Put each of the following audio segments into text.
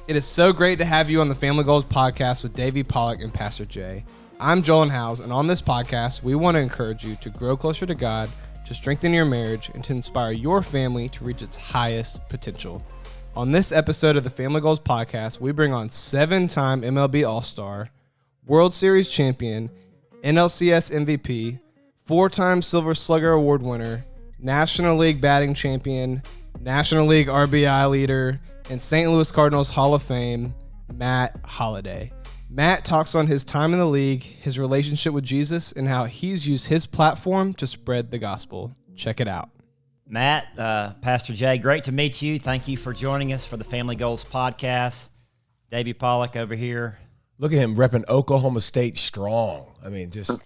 It is so great to have you on the Family Goals podcast with David Pollack and Pastor Jay. I'm Joel Howes, and on this podcast, we want to encourage you to grow closer to God, to strengthen your marriage, and to inspire your family to reach its highest potential. On this episode of the Family Goals podcast, we bring on 7-time MLB All-Star, World Series champion, NLCS MVP, 4-time Silver Slugger Award winner, National League batting champion, National League RBI leader, and St. Louis Cardinals Hall of Fame, Matt Holliday. Matt talks on his time in the league, his relationship with Jesus, and how he's used his platform to spread the gospel. Check it out. Matt, Pastor Jay, great to meet you. Thank you for joining us for the Family Goals podcast. David Pollack over here. Look at him repping Oklahoma State strong. I mean, just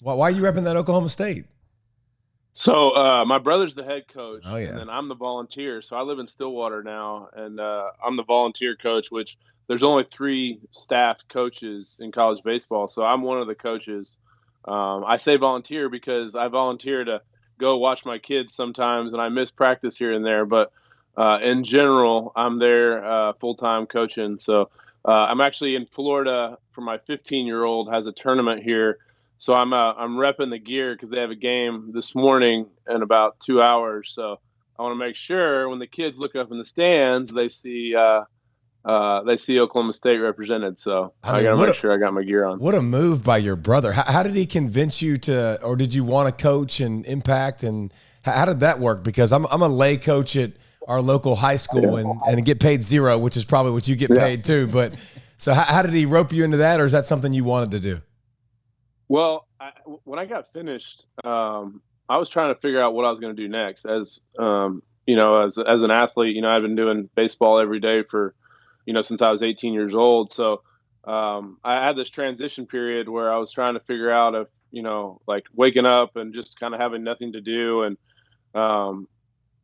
why are you repping that Oklahoma State? So my brother's the head coach, Oh, yeah. and then I'm the volunteer. So I live in Stillwater now, and I'm the volunteer coach, which there's only 3 staff coaches in college baseball. So I'm one of the coaches. I say volunteer because I volunteer to go watch my kids sometimes, and I miss practice here and there. But in general, I'm there full-time coaching. So I'm actually in Florida for my 15-year-old has a tournament here. So I'm repping the gear because they have a game this morning in about 2 hours. So I want to make sure when the kids look up in the stands, they see Oklahoma State represented. So I got to make sure I got my gear on. What a move by your brother. How did he convince you to, or did you want to coach and impact? And how did that work? Because I'm a lay coach at our local high school and get paid $0, which is probably what you get paid too. But so how did he rope you into that, or is that something you wanted to do? Well, when I got finished, I was trying to figure out what I was going to do next. As as an athlete, I've been doing baseball every day for, since I was 18 years old. So I had this transition period where I was trying to figure out if, like waking up and just kind of having nothing to do and,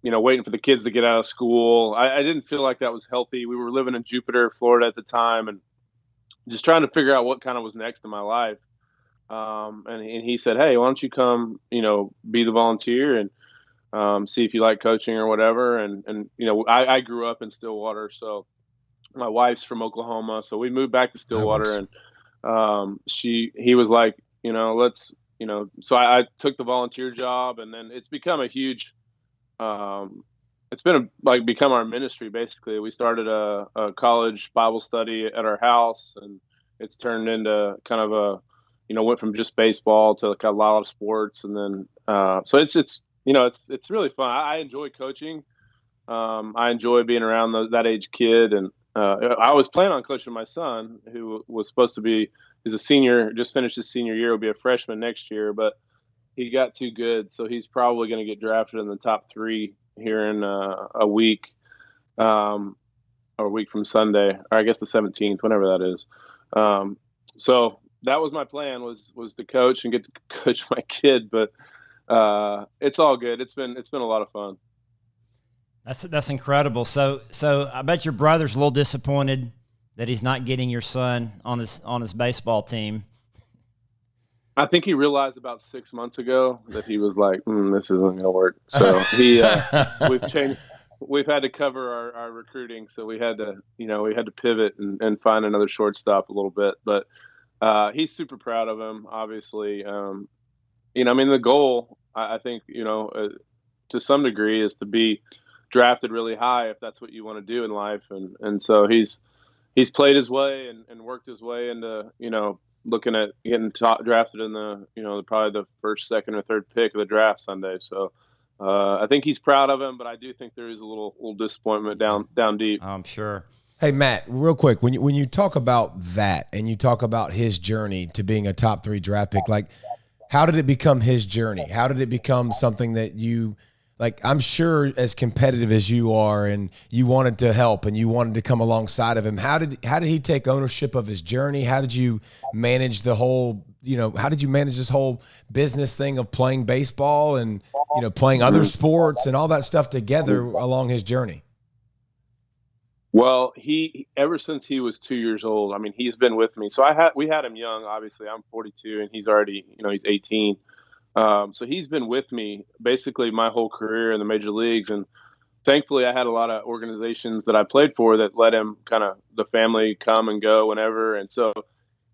waiting for the kids to get out of school. I didn't feel like that was healthy. We were living in Jupiter, Florida at the time, and just trying to figure out what kind of was next in my life. And he said, "Hey, why don't you come, be the volunteer and see if you like coaching or whatever." And I grew up in Stillwater, so my wife's from Oklahoma, so we moved back to Stillwater, and he was like, let's, so I took the volunteer job, and then it's become a huge, it's been become our ministry basically. We started a college Bible study at our house, and it's turned into kind of a went from just baseball to a lot of sports. And then, so it's really fun. I enjoy coaching. I enjoy being around that age kid. And I was planning on coaching my son, who was supposed to be, he's a senior, just finished his senior year, will be a freshman next year, but he got too good. So he's probably going to get drafted in the top 3 here in a week, or a week from Sunday, or I guess the 17th, whenever that is. So that was my plan, was to coach and get to coach my kid, but it's all good. It's been a lot of fun. That's incredible. So I bet your brother's a little disappointed that he's not getting your son on his baseball team. I think he realized about 6 months ago that he was like, this isn't going to work. So we've had to cover our recruiting. So we had to pivot and find another shortstop a little bit, but he's super proud of him, obviously. The goal, I think, to some degree is to be drafted really high if that's what you want to do in life. And so he's played his way and worked his way into, looking at getting drafted in the, probably the first, second, or third pick of the draft Sunday. So I think he's proud of him, but I do think there is a little disappointment down deep. I'm sure. Hey, Matt, real quick, when you talk about that and you talk about his journey to being a top 3 draft pick, like, how did it become his journey? How did it become something that you, like, I'm sure as competitive as you are and you wanted to help and you wanted to come alongside of him, how did he take ownership of his journey? How did you manage the whole, how did you manage this whole business thing of playing baseball and, playing other sports and all that stuff together along his journey? Well, he ever since he was 2 years old, he's been with me. So we had him young, obviously. I'm 42 and he's already, he's 18. So he's been with me basically my whole career in the major leagues. And thankfully I had a lot of organizations that I played for that let him kind of the family come and go whenever. And so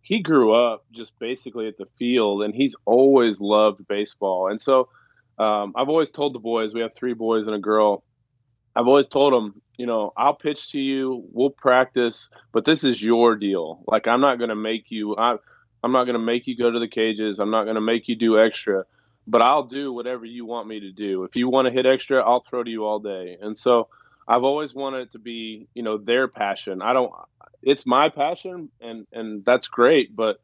he grew up just basically at the field, and he's always loved baseball. And so I've always told the boys, we have 3 boys and a girl. I've always told them, I'll pitch to you, we'll practice, but this is your deal. Like, I'm not going to make you, I'm not going to make you go to the cages. I'm not going to make you do extra, but I'll do whatever you want me to do. If you want to hit extra, I'll throw to you all day. And so I've always wanted it to be, their passion. It's my passion, and that's great. But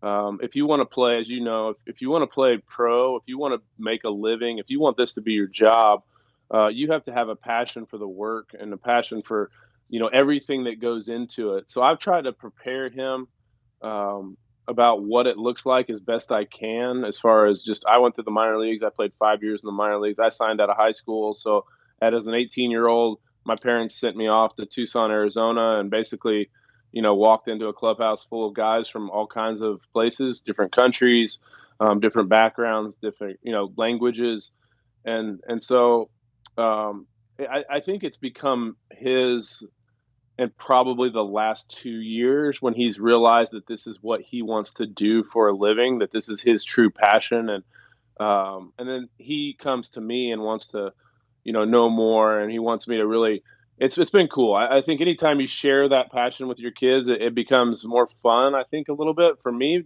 if you want to play, as if you want to play pro, if you want to make a living, if you want this to be your job, you have to have a passion for the work and a passion for, everything that goes into it. So I've tried to prepare him about what it looks like as best I can. As far as I went through the minor leagues. I played 5 years in the minor leagues. I signed out of high school. So as an 18-year-old, my parents sent me off to Tucson, Arizona, and basically, walked into a clubhouse full of guys from all kinds of places, different countries, different backgrounds, different, languages. And so I think it's become his, and probably the last 2 years, when he's realized that this is what he wants to do for a living, that this is his true passion. And then he comes to me and wants to, know more. And he wants me to really, it's been cool. I think anytime you share that passion with your kids, it becomes more fun, I think, a little bit for me.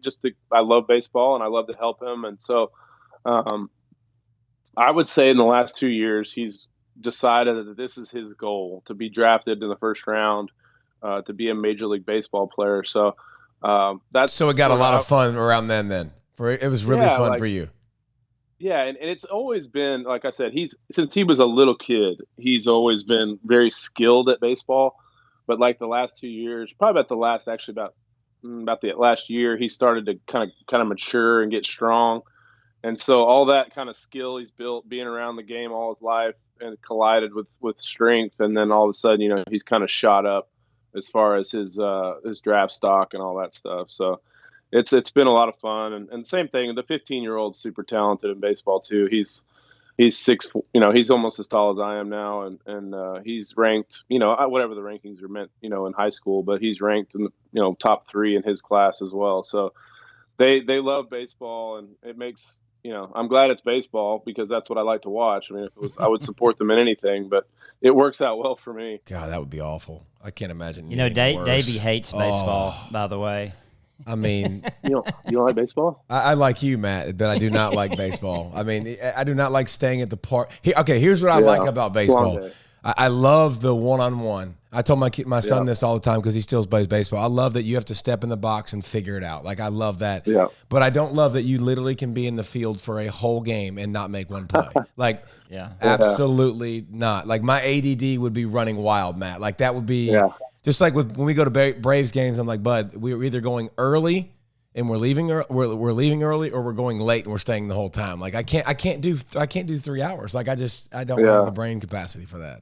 I love baseball and I love to help him. And so I would say in the last 2 years, he's decided that this is his goal, to be drafted in the first round, to be a Major League Baseball player. So that's so it got a lot of fun around then. It was really fun for you. Yeah, and it's always been, like I said, since he was a little kid, he's always been very skilled at baseball. But like the last 2 years, probably about the last year, he started to kind of mature and get strong. And so all that kind of skill he's built being around the game all his life, and collided with strength, and then all of a sudden, he's kind of shot up as far as his draft stock and all that stuff. So it's been a lot of fun, and same thing. The 15-year-old's super talented in baseball too. He's 6, he's almost as tall as I am now, and he's ranked, whatever the rankings are meant, in high school, but he's ranked in the, top 3 in his class as well. So they love baseball, and it makes, I'm glad it's baseball, because that's what I like to watch. I mean, if it was, I would support them in anything, but it works out well for me. God, that would be awful. I can't imagine. Davey hates baseball, by the way. I mean, you don't like baseball? I like you, Matt, but I do not like baseball. I mean, I do not like staying at the park. Here's what I like about baseball. I love the one-on-one. I told my son this all the time because he still plays baseball. I love that you have to step in the box and figure it out. Like, I love that. Yeah. But I don't love that you literally can be in the field for a whole game and not make one play. Like, absolutely not. Like, my ADD would be running wild, Matt. Like, that would be just like when we go to Braves games. I'm like, bud, we're either going early and we're leaving early, or we're going late and we're staying the whole time. Like, I can't do 3 hours. Like, I don't have the brain capacity for that.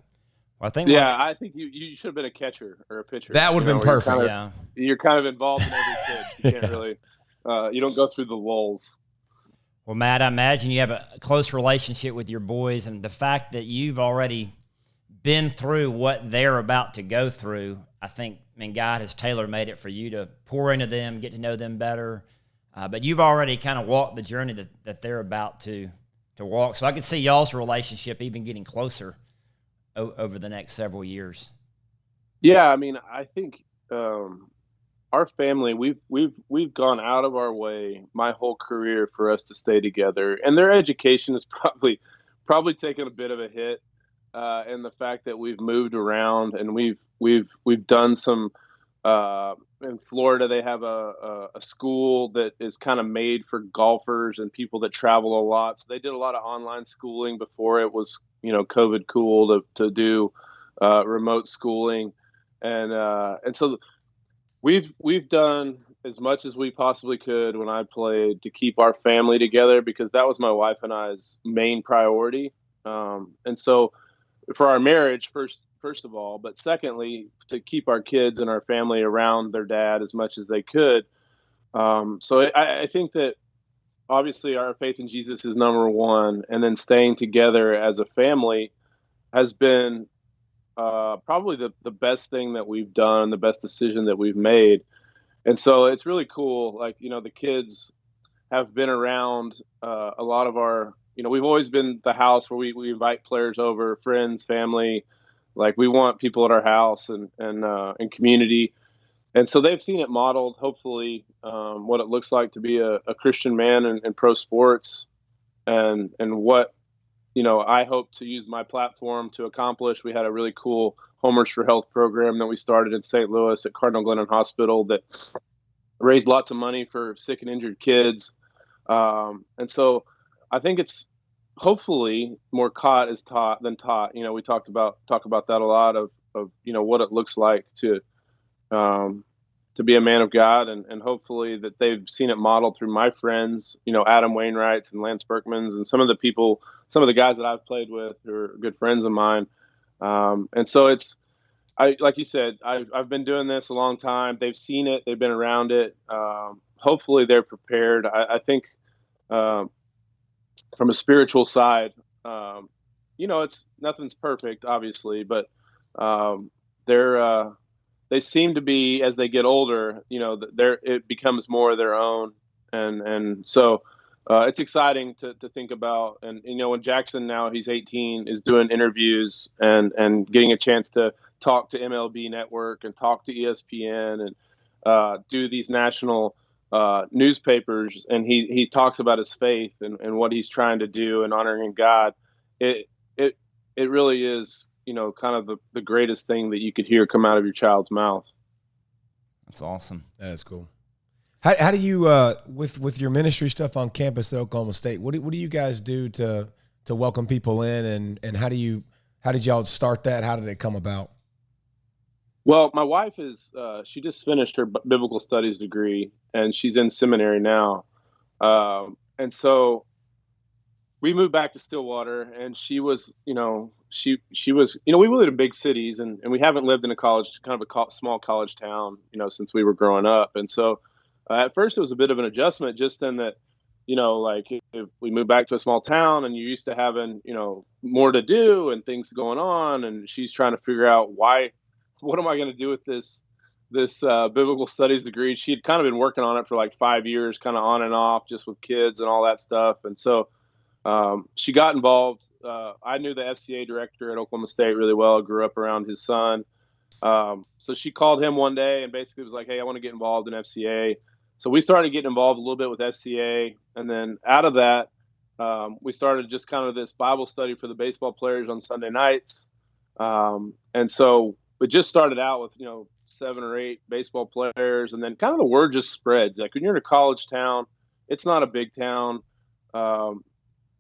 Well, I think you should have been a catcher or a pitcher. That would have been perfect. You're kind of involved in every pitch. You can't really, you don't go through the lulls. Well, Matt, I imagine you have a close relationship with your boys, and the fact that you've already been through what they're about to go through, I think, God has tailor-made it for you to pour into them, get to know them better. But you've already kind of walked the journey that they're about to walk. So I could see y'all's relationship even getting closer over the next several years. Yeah, I mean, I think our family, we've gone out of our way my whole career for us to stay together, and their education is probably taken a bit of a hit, and the fact that we've moved around and we've done some. In Florida, they have a school that is kind of made for golfers and people that travel a lot. So they did a lot of online schooling before it was, COVID cool to do remote schooling, and so we've done as much as we possibly could when I played to keep our family together, because that was my wife and I's main priority. And so for our marriage, first of all, but secondly, to keep our kids and our family around their dad as much as they could. So I think that obviously our faith in Jesus is number one, and then staying together as a family has been probably the best thing that we've done, the best decision that we've made. And so it's really cool. Like, the kids have been around a lot of our, we've always been the house where we invite players over, friends, family. Like, we want people at our house and community. And so they've seen it modeled, hopefully, what it looks like to be a Christian man in pro sports, and what, I hope to use my platform to accomplish. We had a really cool Homers for Health program that we started in St. Louis at Cardinal Glennon Hospital that raised lots of money for sick and injured kids. And so I think it's hopefully more caught as taught than taught. We talk about that a lot of what it looks like to be a man of God, and hopefully that they've seen it modeled through my friends, Adam Wainwright's and Lance Berkman's and some of the guys that I've played with who are good friends of mine. And so like you said, I've been doing this a long time. They've seen it. They've been around it. Hopefully they're prepared. I think from a spiritual side, it's nothing's perfect, obviously, but they seem to be, as they get older, it becomes more of their own. And so it's exciting to think about. And, when Jackson, now he's 18, is doing interviews and getting a chance to talk to MLB Network and talk to ESPN and do these national newspapers. And he talks about his faith and what he's trying to do and honoring God. It really is, kind of the greatest thing that you could hear come out of your child's mouth. That's awesome. That is cool. How do you with your ministry stuff on campus at Oklahoma State? What do you guys do to welcome people in, and how did y'all start that? How did it come about? Well, my wife she just finished her biblical studies degree, and she's in seminary now, and so we moved back to Stillwater, and she was, she was, we lived in big cities, and we haven't lived in a college, kind of a small college town, since we were growing up. And so at first it was a bit of an adjustment, just in that, like if we moved back to a small town and you're used to having, more to do and things going on, and she's trying to figure out what am I going to do with this biblical studies degree. She had kind of been working on it for like 5 years, kind of on and off, just with kids and all that stuff. And so she got involved. I knew the FCA director at Oklahoma State really well. I grew up around his son. So she called him one day and basically was like, "Hey, I want to get involved in FCA." So we started getting involved a little bit with FCA. And then out of that, we started just kind of this Bible study for the baseball players on Sunday nights. And so we just started out with, 7 or 8 baseball players. And then kind of the word just spreads. Like, when you're in a college town, it's not a big town.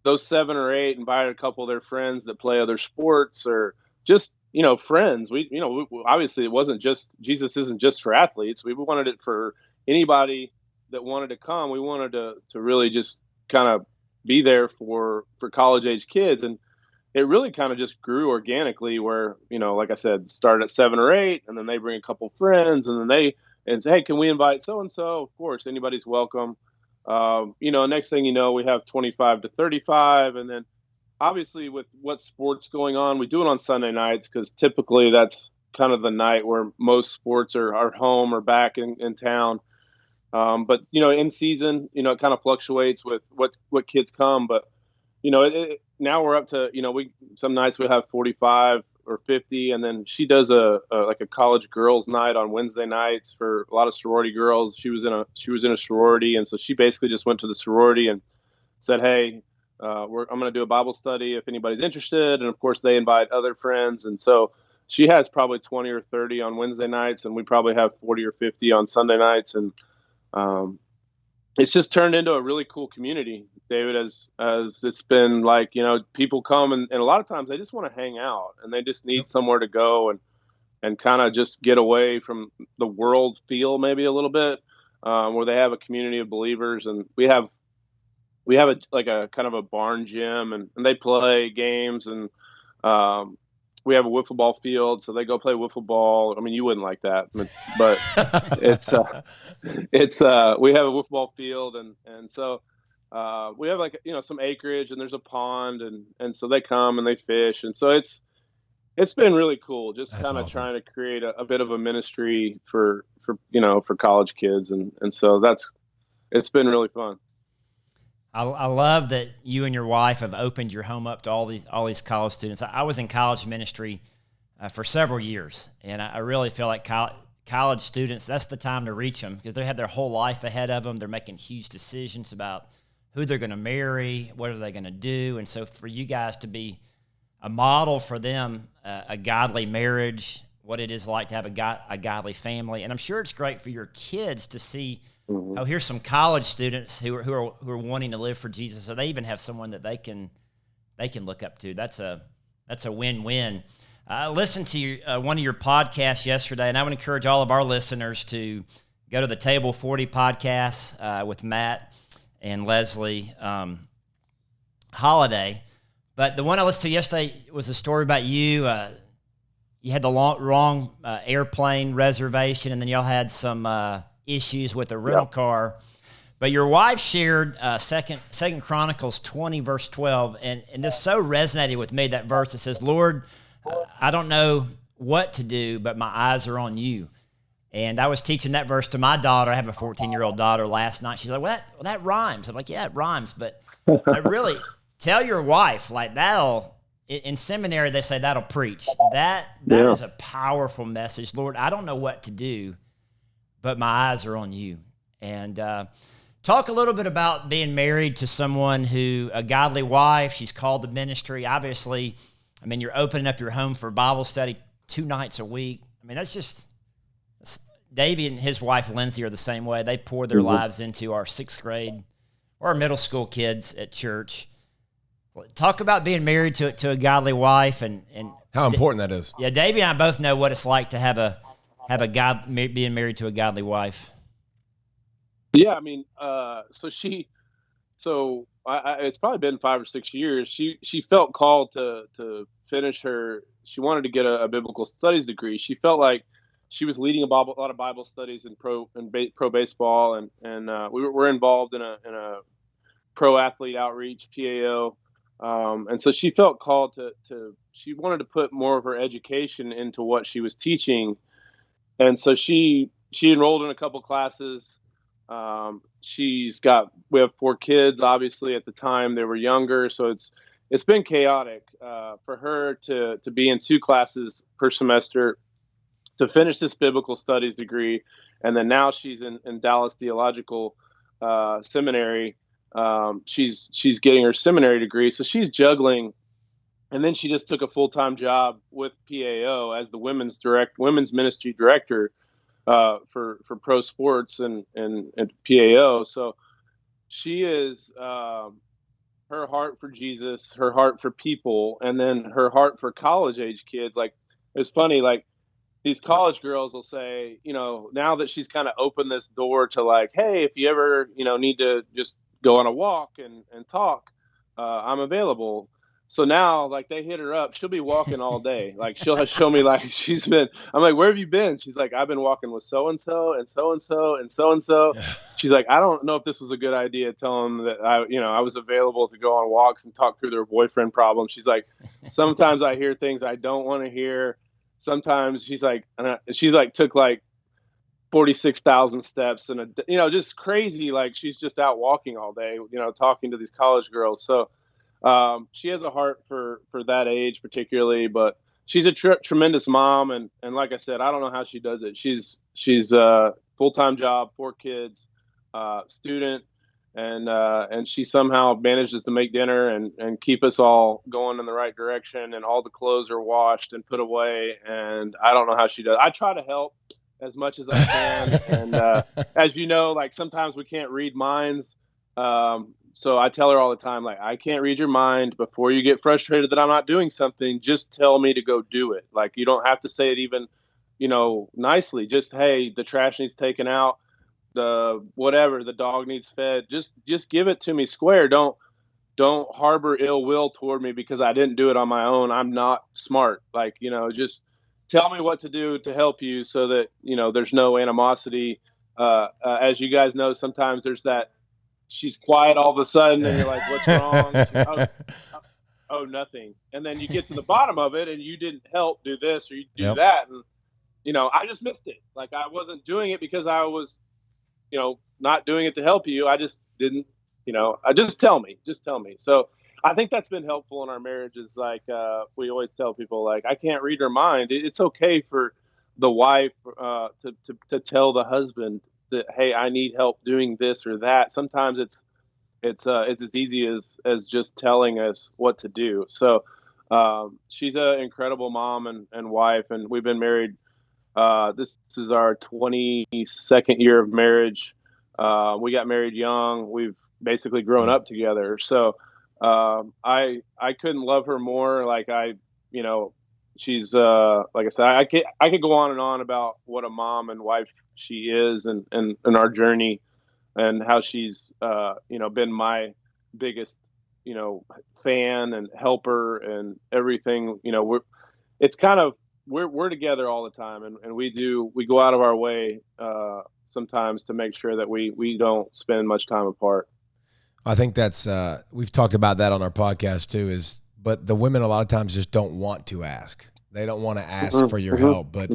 Those 7 or 8 invited a couple of their friends that play other sports, or just, friends. We obviously it wasn't just, Jesus isn't just for athletes. We wanted it for anybody that wanted to come. We wanted to really just kind of be there for college age kids. And it really kind of just grew organically, where, like I said, started at 7 or 8, and then they bring a couple friends, and then and say, "Hey, can we invite so-and-so?" Of course, anybody's welcome. Next thing you know, we have 25 to 35. And then obviously with what sports going on, we do it on Sunday nights, because typically that's kind of the night where most sports are home or back in town. But, in season, it kind of fluctuates with what kids come. But, now we're up to, some nights we have 45 or 50. And then she does a college girls night on Wednesday nights for a lot of sorority girls. She was in a sorority. And so she basically just went to the sorority and said, "Hey, I'm going to do a Bible study if anybody's interested." And of course they invite other friends. And so she has probably 20 or 30 on Wednesday nights, and we probably have 40 or 50 on Sunday nights. And it's just turned into a really cool community, David, as it's been like, people come and a lot of times they just want to hang out, and they just need somewhere to go and kind of just get away from the world feel maybe a little bit, where they have a community of believers. And we have a kind of a barn gym, and they play games, and we have a wiffle ball field, so they go play wiffle ball. I mean, you wouldn't like that, but it's we have a wiffle ball field, and so we have some acreage, and there's a pond, and so they come and they fish, and so it's been really cool. Just That's kind of awesome. trying to create a bit of a ministry for for college kids, and so it's been really fun. I love that you and your wife have opened your home up to all these college students. I was in college ministry for several years, and I really feel like college students, that's the time to reach them because they have their whole life ahead of them. They're making huge decisions about who they're going to marry, what are they going to do, and so for you guys to be a model for them, a godly marriage, what it is like to have a godly family, and I'm sure it's great for your kids to see. Mm-hmm. Oh, here's some college students who are wanting to live for Jesus. So they even have someone that they can look up to. That's a win-win. I listened to one of your podcasts yesterday, and I would encourage all of our listeners to go to the Table 40 podcast with Matt and Leslee Holliday. But the one I listened to yesterday was a story about you. You had the wrong airplane reservation, and then y'all had some issues with a rental car. But your wife shared Second Chronicles 20, verse 12, and this so resonated with me, that verse that says, Lord, I don't know what to do, but my eyes are on you. And I was teaching that verse to my daughter. I have a 14-year-old daughter last night. She's like, well, that rhymes. I'm like, yeah, it rhymes. But I really tell your wife, like that'll, in seminary, they say that'll preach. That is a powerful message. Lord, I don't know what to do, but my eyes are on you. And talk a little bit about being married to someone a godly wife. She's called to ministry. Obviously, I mean, you're opening up your home for Bible study 2 nights a week. I mean, Davey and his wife, Lindsay, are the same way. They pour their lives into our 6th grade or our middle school kids at church. Talk about being married to a godly wife and how important that is. Yeah, Davey and I both know what it's like to have being married to a godly wife. Yeah, I mean, it's probably been 5 or 6 years. She felt called to finish she wanted to get a biblical studies degree. She felt like she was leading a lot of Bible studies in pro baseball, and we were involved in a pro athlete outreach, PAO, and so she felt called she wanted to put more of her education into what she was teaching. And so she enrolled in a couple classes. We have 4 kids. Obviously, at the time they were younger, so it's been chaotic for her to be in 2 classes per semester to finish this biblical studies degree, and then now she's in Dallas Theological Seminary. She's getting her seminary degree, so she's juggling. And then she just took a full-time job with PAO as the women's ministry director for pro sports and PAO. So she is her heart for Jesus, her heart for people, and then her heart for college age kids. Like, it's funny, like these college girls will say, now that she's kind of opened this door to like, hey, if you ever, need to just go on a walk and talk, I'm available. So now, like, they hit her up. She'll be walking all day. Like, she'll show me, like, I'm like, where have you been? She's like, I've been walking with so-and-so and so-and-so and so-and-so. She's like, I don't know if this was a good idea. Tell them that I was available to go on walks and talk through their boyfriend problem. She's like, sometimes I hear things I don't want to hear. Sometimes she took like 46,000 steps and just crazy. Like, she's just out walking all day, talking to these college girls. So, she has a heart for that age particularly, but she's a tremendous mom. And like I said, I don't know how she does it. She's full-time job, 4 kids, student, and she somehow manages to make dinner and keep us all going in the right direction. And all the clothes are washed and put away. And I don't know how she does. I try to help as much as I can. And, as you know, like, sometimes we can't read minds. So I tell her all the time, like, I can't read your mind. Before you get frustrated that I'm not doing something, just tell me to go do it. Like, you don't have to say it even, nicely. Just, hey, the trash needs taken out, the dog needs fed. Just give it to me square. Don't harbor ill will toward me because I didn't do it on my own. I'm not smart. Like, just tell me what to do to help you so that, there's no animosity. As you guys know, sometimes there's that, she's quiet all of a sudden and you're like, what's wrong? owe nothing. And then you get to the bottom of it and you didn't help do this or you do Yep. that. And, I just missed it. Like I wasn't doing it because I was, not doing it to help you. I just didn't, just tell me. So I think that's been helpful in our marriage is like, we always tell people like, I can't read her mind. It's okay for the wife to tell the husband that, hey, I need help doing this or that. Sometimes it's as easy as just telling us what to do. So she's an incredible mom and wife, and we've been married. This is our 22nd year of marriage. We got married young. We've basically grown up together. So I couldn't love her more. Like she's like I said, I could go on and on about what a mom and wife she is and our journey and how she's been my biggest fan and helper and everything. We're together all the time, and we go out of our way sometimes to make sure that we don't spend much time apart. I think that's we've talked about that on our podcast too. But the women a lot of times just don't want to ask. They don't want to ask for your help. But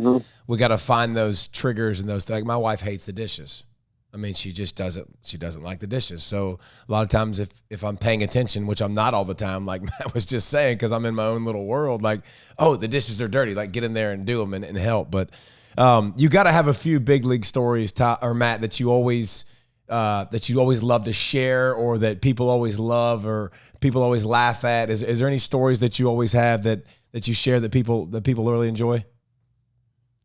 we got to find those triggers and those. Like my wife hates the dishes. I mean, she just doesn't. She doesn't like the dishes. So a lot of times, if I'm paying attention, which I'm not all the time, like Matt was just saying, because I'm in my own little world. Like, oh, the dishes are dirty. Like, get in there and do them and help. But you got to have a few big league stories, or Matt, that you always love to share, or that people always love, or people always laugh at. Is there any stories that you always have that you share that people really enjoy?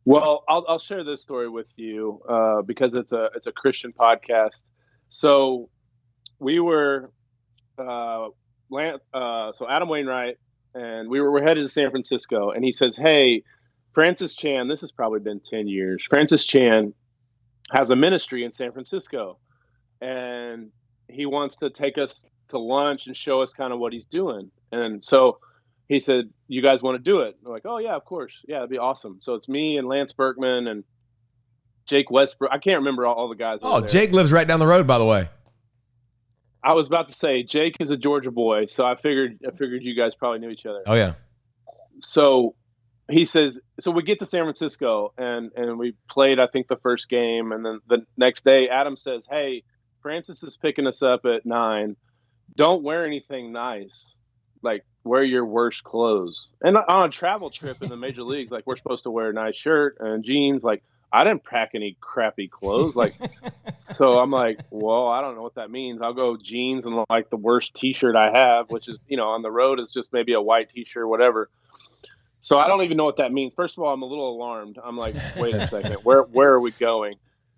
Well, I'll share this story with you because it's a Christian podcast. So we were so Adam Wainwright and we're headed to San Francisco, and he says, "Hey, Francis Chan, this has probably been 10 years. Francis Chan has a ministry in San Francisco, and he wants to take us to lunch and show us kind of what he's doing." And so he said, "You guys want to do it?" We're like, "Oh yeah, of course. Yeah, it'd be awesome." So it's me and Lance Berkman and Jake Westbrook. I can't remember all the guys. Oh, Jake lives right down the road, by the way. I was about to say Jake is a Georgia boy, so I figured you guys probably knew each other. Oh yeah. So he says, so we get to San Francisco and we played, I think, the first game, and then the next day Adam says, "Hey, Francis is picking us up at 9. Don't wear anything nice. Like, wear your worst clothes." And on a travel trip in the major leagues, like, we're supposed to wear a nice shirt and jeans. Like, I didn't pack any crappy clothes. Like, so I'm like, well, I don't know what that means. I'll go jeans and like the worst T-shirt I have, which is, on the road is just maybe a white T-shirt, whatever. So I don't even know what that means. First of all, I'm a little alarmed. I'm like, wait a second, where are we going?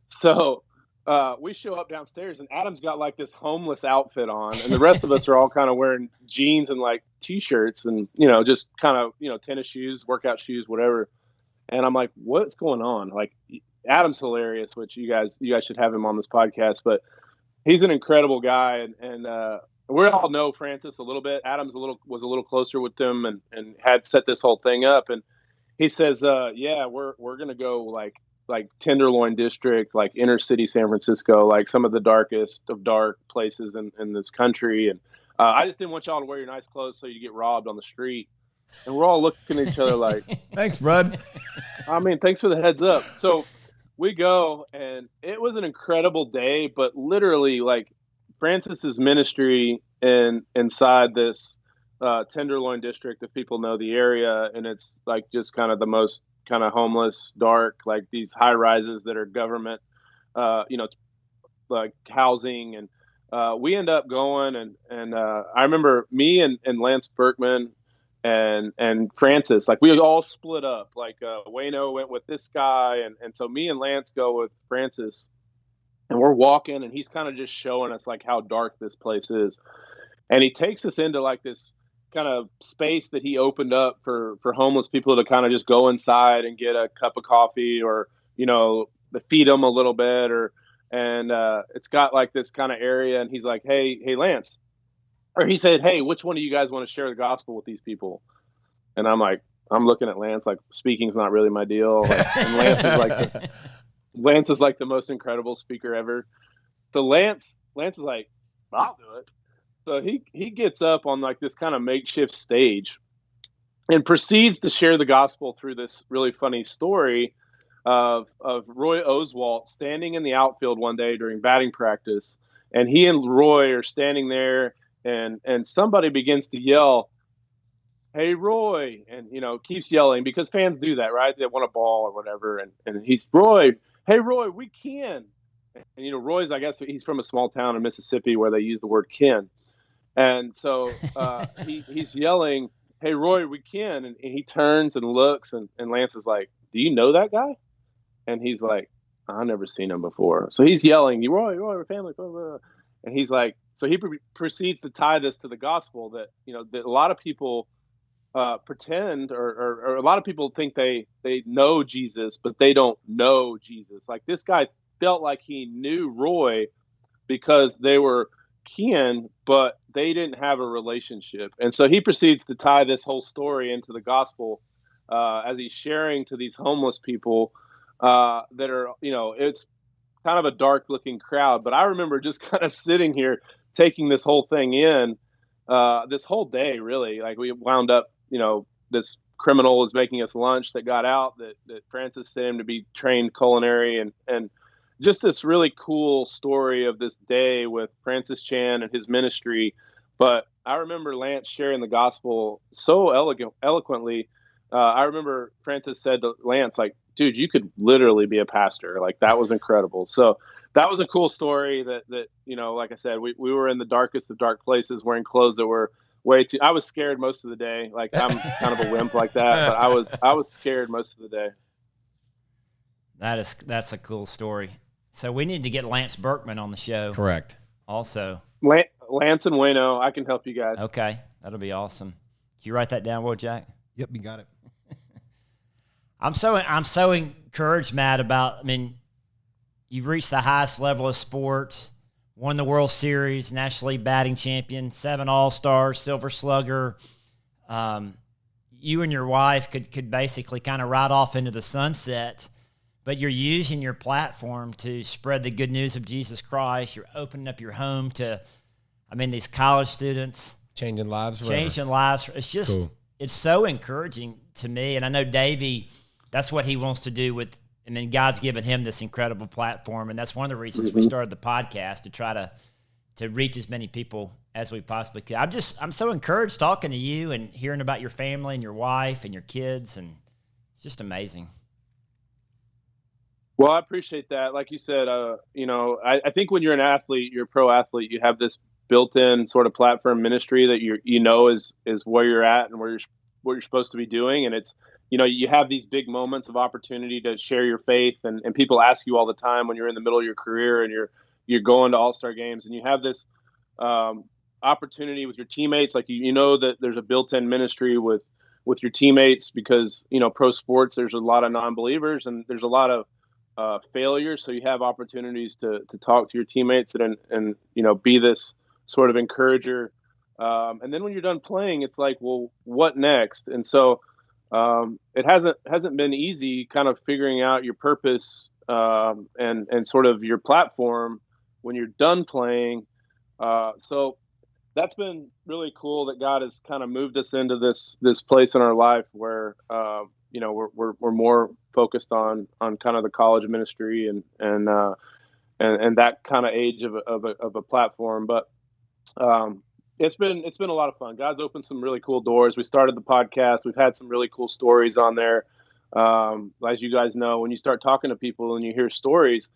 So we show up downstairs, and Adam's got like this homeless outfit on, and the rest of us are all kind of wearing jeans and like T-shirts and, just kind of, tennis shoes, workout shoes, whatever. And I'm like, what's going on? Like, Adam's hilarious, which you guys should have him on this podcast, but he's an incredible guy. And we all know Francis a little bit. Adam's was a little closer with him and had set this whole thing up. And he says, yeah, we're going to go like Tenderloin District, like inner city San Francisco, like some of the darkest of dark places in this country. And I just didn't want y'all to wear your nice clothes so you get robbed on the street. And we're all looking at each other like, thanks, bud. I mean, thanks for the heads up. So we go, and it was an incredible day, but literally like Francis's ministry inside this Tenderloin District, if people know the area, and it's like just kind of the most kind of homeless, dark, like these high rises that are government, like housing. And we end up going, and I remember me and Lance Berkman and Francis, like we all split up. Like Wayno went with this guy, and so me and Lance go with Francis, and we're walking, and he's kind of just showing us like how dark this place is, and he takes us into like this kind of space that he opened up for homeless people to kind of just go inside and get a cup of coffee, or to feed them a little bit, and it's got like this kind of area, and he's like, hey Lance. Or he said, "Hey, which one of you guys want to share the gospel with these people?" And I'm like, I'm looking at Lance like, speaking's not really my deal. And Lance is like the most incredible speaker ever. So Lance is like, "I'll do it." So he gets up on like this kind of makeshift stage and proceeds to share the gospel through this really funny story of Roy Oswalt standing in the outfield one day during batting practice, and he and Roy are standing there, and somebody begins to yell, "Hey Roy," and keeps yelling because fans do that, right? They want a ball or whatever, and he's Roy, "Hey Roy, we can." And Roy's, I guess he's from a small town in Mississippi where they use the word "kin," and so he's yelling, "Hey Roy, we can," and he turns and looks, and Lance is like, "Do you know that guy?" And he's like, "I've never seen him before." So he's yelling, Roy, we're family, blah, blah. And he's like, so he proceeds to tie this to the gospel that that a lot of people pretend, or a lot of people think they know Jesus, but they don't know Jesus. Like this guy felt like he knew Roy because they were kin, but they didn't have a relationship. And so he proceeds to tie this whole story into the gospel as he's sharing to these homeless people that are, it's kind of a dark looking crowd. But I remember just kind of sitting here taking this whole thing in this whole day, really. Like we wound up, this criminal was making us lunch that got out that Francis sent him to be trained culinary, and just this really cool story of this day with Francis Chan and his ministry. But I remember Lance sharing the gospel so eloquently. I remember Francis said to Lance, like, "Dude, you could literally be a pastor." Like, that was incredible. So that was a cool story that like I said, we were in the darkest of dark places wearing clothes that were I was scared most of the day. Like, I'm kind of a wimp like that, but I was scared most of the day. That's a cool story. So we need to get Lance Berkman on the show. Correct. Also. Lance and Wayno, I can help you guys. Okay. That'll be awesome. Did you write that down, Will Jack? Yep, you got it. I'm so encouraged, Matt, you've reached the highest level of sports, won the World Series, National League batting champion, 7 All-Stars, Silver Slugger. You and your wife could basically kind of ride off into the sunset, but you're using your platform to spread the good news of Jesus Christ. You're opening up your home to, these college students. Changing lives forever. Changing lives. It's just, cool. It's so encouraging to me. And I know Davey, that's what he wants to do with, God's given him this incredible platform. And that's one of the reasons we started the podcast, to try to reach as many people as we possibly could. I'm so encouraged talking to you and hearing about your family and your wife and your kids. And it's just amazing. Well, I appreciate that. Like you said, I think when you're an athlete, you're a pro athlete, you have this built-in sort of platform ministry that is where you're at and what you're supposed to be doing. And it's, you have these big moments of opportunity to share your faith, and people ask you all the time when you're in the middle of your career and you're going to All-Star games, and you have this opportunity with your teammates. Like, that there's a built-in ministry with your teammates because, pro sports, there's a lot of non-believers and there's a lot of failures. So you have opportunities to talk to your teammates and be this sort of encourager. And then when you're done playing, it's like, well, what next? And so it hasn't been easy kind of figuring out your purpose and sort of your platform when you're done playing. So that's been really cool that God has kind of moved us into this place in our life where we're more focused on kind of the college ministry and that kind of age of a platform. But it's been a lot of fun. God's opened some really cool doors. We started the podcast. We've had some really cool stories on there. As you guys know, when you start talking to people and you hear stories,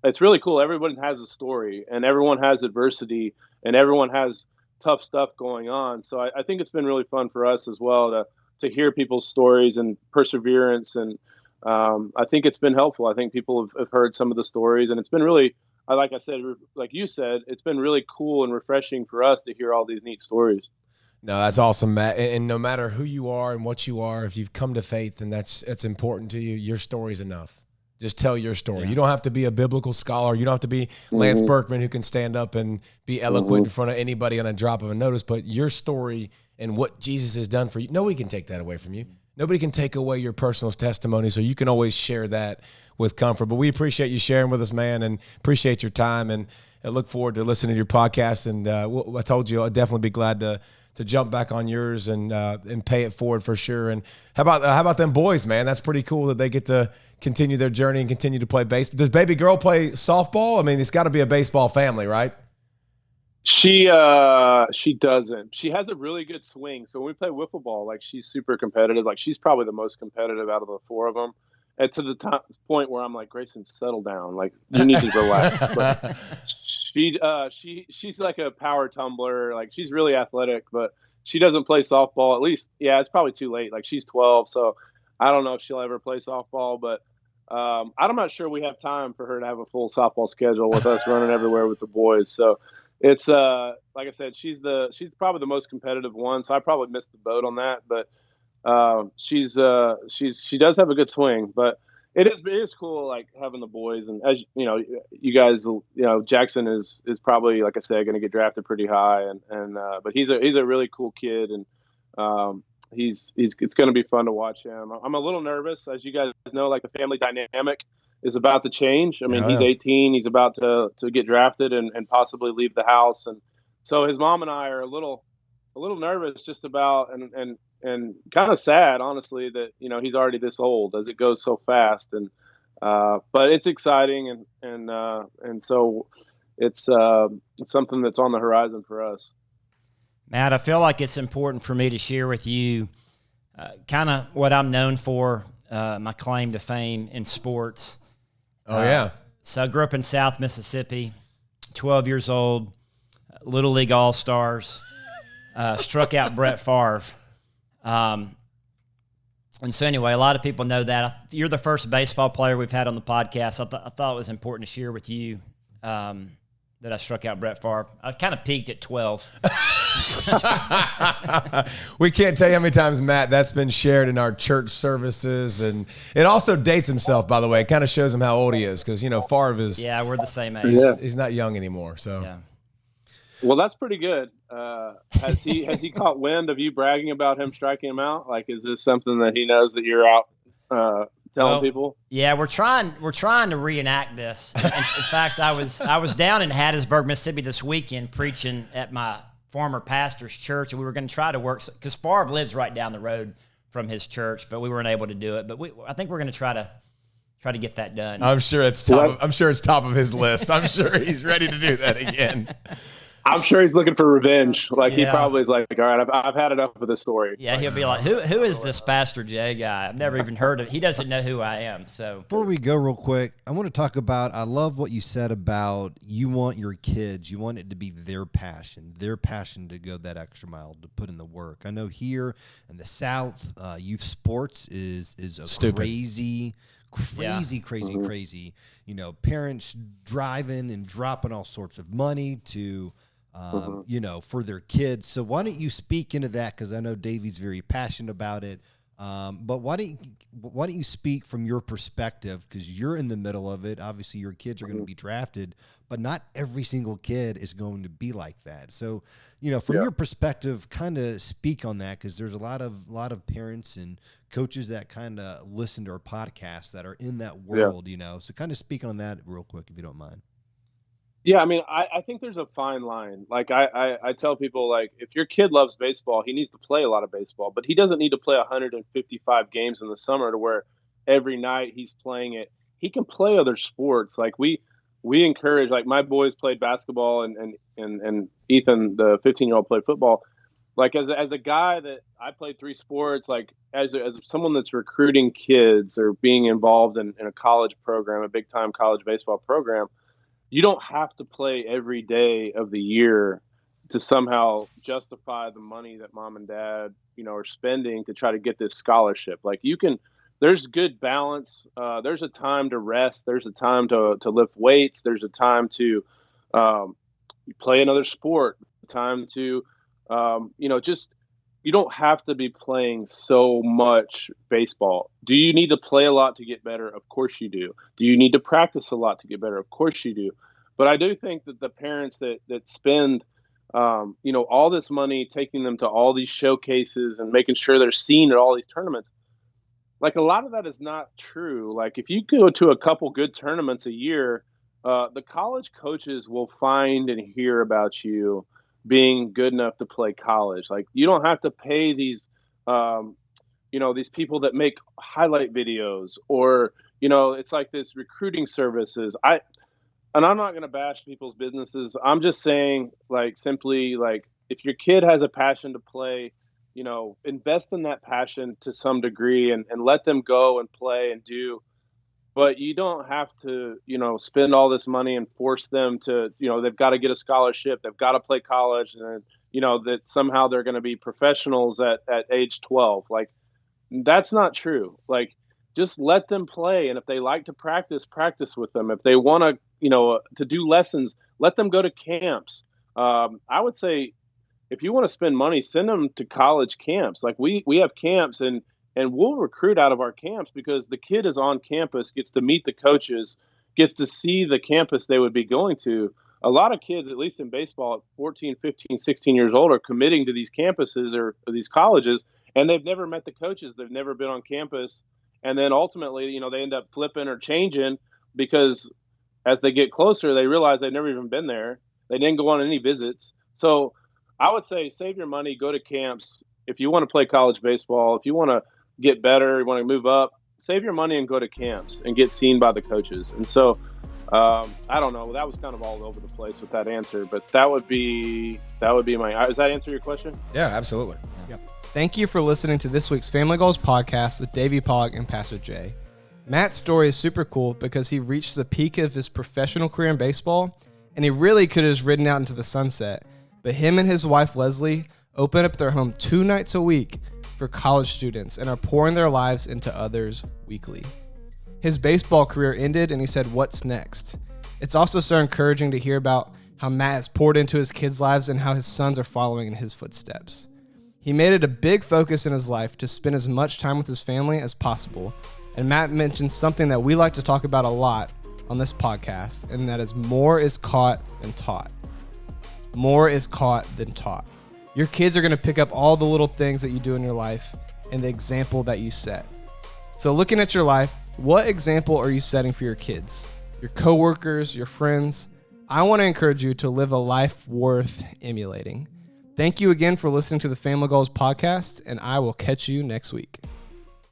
it's really cool. Everyone has a story, and everyone has adversity, and everyone has tough stuff going on. So I think it's been really fun for us as well to hear people's stories and perseverance. And I think it's been helpful. I think people have heard some of the stories, and it's been really, like I said, like you said, it's been really cool and refreshing for us to hear all these neat stories. No, that's awesome, Matt. And no matter who you are and what you are, if you've come to faith and that's important to you, your story's enough. Just tell your story. Yeah. You don't have to be a biblical scholar. You don't have to be Lance Berkman, who can stand up and be eloquent in front of anybody on a drop of a notice. But your story and what Jesus has done for you, nobody can take that away from you. Nobody can take away your personal testimony, so you can always share that with comfort. But we appreciate you sharing with us, man, and appreciate your time. And I look forward to listening to your podcast. And I told you I'd definitely be glad to jump back on yours and pay it forward for sure. And how about them boys, man? That's pretty cool that they get to continue their journey and continue to play baseball. Does baby girl play softball? I mean, it's got to be a baseball family, right? She doesn't. She has a really good swing. So when we play wiffle ball, like, she's super competitive. Like, she's probably the most competitive out of the four of them. And to the point where I'm like, Grayson, settle down. Like, you need to relax. But she's like a power tumbler. Like, she's really athletic, but she doesn't play softball. At least, yeah, it's probably too late. Like, she's 12, so I don't know if she'll ever play softball. But I'm not sure we have time for her to have a full softball schedule with us running everywhere with the boys. So it's like I said, she's probably the most competitive one. So I probably missed the boat on that. But she does have a good swing. But it is cool, like, having the boys. And as you know, you guys, Jackson is probably, like I said, going to get drafted pretty high. And but he's a really cool kid, and it's going to be fun to watch him. I'm a little nervous, as you guys know, like, the family dynamic is about to change. I mean, he's 18, he's about to get drafted and possibly leave the house. And so his mom and I are a little nervous just about, and kind of sad, honestly, that, he's already this old, as it goes so fast. And but it's exciting, and so it's something that's on the horizon for us. Matt, I feel like it's important for me to share with you kind of what I'm known for, my claim to fame in sports. Oh, yeah. So I grew up in South Mississippi, 12 years old, Little League All-Stars, struck out Brett Favre. And so anyway, a lot of people know that. You're the first baseball player we've had on the podcast. I thought it was important to share with you that I struck out Brett Favre. I kind of peaked at 12. We can't tell you how many times, Matt, that's been shared in our church services. And it also dates himself, by the way. It kind of shows him how old he is, because, Favre is... Yeah, we're the same age. He's not young anymore, so... Yeah. Well, that's pretty good. Has he caught wind of you bragging about him striking him out? Like, is this something that he knows that you're out telling people? Yeah, we're trying to reenact this. In fact, I was down in Hattiesburg, Mississippi this weekend preaching at my former pastor's church, and we were going to try to work, because Favre lives right down the road from his church, but we weren't able to do it. But I think we're going to try to get that done. I'm sure it's top of his list. I'm sure he's ready to do that again. I'm sure he's looking for revenge. Like, he probably is like, all right, I've had enough of this story. Yeah, he'll be like, who is this Pastor J guy? I've never even heard of. He doesn't know who I am. So before we go real quick, I want to talk about, I love what you said about you want your kids, you want it to be their passion to go that extra mile, to put in the work. I know here in the South, youth sports is a stupid. crazy, parents driving and dropping all sorts of money to, for their kids. So why don't you speak into that? Because I know Davey's very passionate about it. But why don't you speak from your perspective? Because you're in the middle of it. Obviously, your kids are going to be drafted, but not every single kid is going to be like that. So, from your perspective, kind of speak on that, because there's a lot of parents and coaches that kind of listen to our podcast that are in that world. So kind of speak on that real quick, if you don't mind. Yeah, I mean, I think there's a fine line. Like, I tell people, like, if your kid loves baseball, he needs to play a lot of baseball, but he doesn't need to play 155 games in the summer to where every night he's playing it. He can play other sports. Like, we encourage, like, my boys played basketball and Ethan, the 15-year-old, played football. Like, as a guy that I played 3 sports, like, as someone that's recruiting kids or being involved in a college program, a big time college baseball program, you don't have to play every day of the year to somehow justify the money that mom and dad, are spending to try to get this scholarship. Like, there's good balance. There's a time to rest. There's a time to lift weights. There's a time to play another sport, time to, you don't have to be playing so much baseball. Do you need to play a lot to get better? Of course you do. Do you need to practice a lot to get better? Of course you do. But I do think that the parents that spend, all this money, taking them to all these showcases and making sure they're seen at all these tournaments, like, a lot of that is not true. Like, if you go to a couple good tournaments a year, the college coaches will find and hear about you being good enough to play college. Like, you don't have to pay these, these people that make highlight videos, or, it's like this recruiting services. And I'm not going to bash people's businesses. I'm just saying, like, simply, like, if your kid has a passion to play, invest in that passion to some degree, and let them go and play and do. But you don't have to, spend all this money and force them to, they've got to get a scholarship, they've got to play college, and, that somehow they're going to be professionals at age 12. Like, that's not true. Like, just let them play. And if they like to practice with them. If they want to, to do lessons, let them go to camps. I would say, if you want to spend money, send them to college camps. Like, we have camps, and we'll recruit out of our camps, because the kid is on campus, gets to meet the coaches, gets to see the campus they would be going to. A lot of kids, at least in baseball, at 14, 15, 16 years old, are committing to these campuses or these colleges, and they've never met the coaches. They've never been on campus. And then ultimately, they end up flipping or changing, because as they get closer, they realize they've never even been there. They didn't go on any visits. So I would say, save your money, go to camps. If you want to play college baseball, if you want to get better, you want to move up, save your money and go to camps and get seen by the coaches. And so, I don't know. That was kind of all over the place with that answer, but that would be my. Does that answer your question? Yeah, absolutely. Yep. Thank you for listening to this week's Family Goals podcast with David Pollack and Pastor Jay. Matt's story is super cool because he reached the peak of his professional career in baseball, and he really could have just ridden out into the sunset. But him and his wife, Leslee, open up their home 2 nights a week for college students and are pouring their lives into others weekly. His baseball career ended, and he said, "What's next?" It's also so encouraging to hear about how Matt has poured into his kids' lives and how his sons are following in his footsteps. He made it a big focus in his life to spend as much time with his family as possible. And Matt mentioned something that we like to talk about a lot on this podcast, and that is more is caught than taught. More is caught than taught. Your kids are going to pick up all the little things that you do in your life and the example that you set. So looking at your life, what example are you setting for your kids, your coworkers, your friends? I want to encourage you to live a life worth emulating. Thank you again for listening to the Family Goals podcast, and I will catch you next week.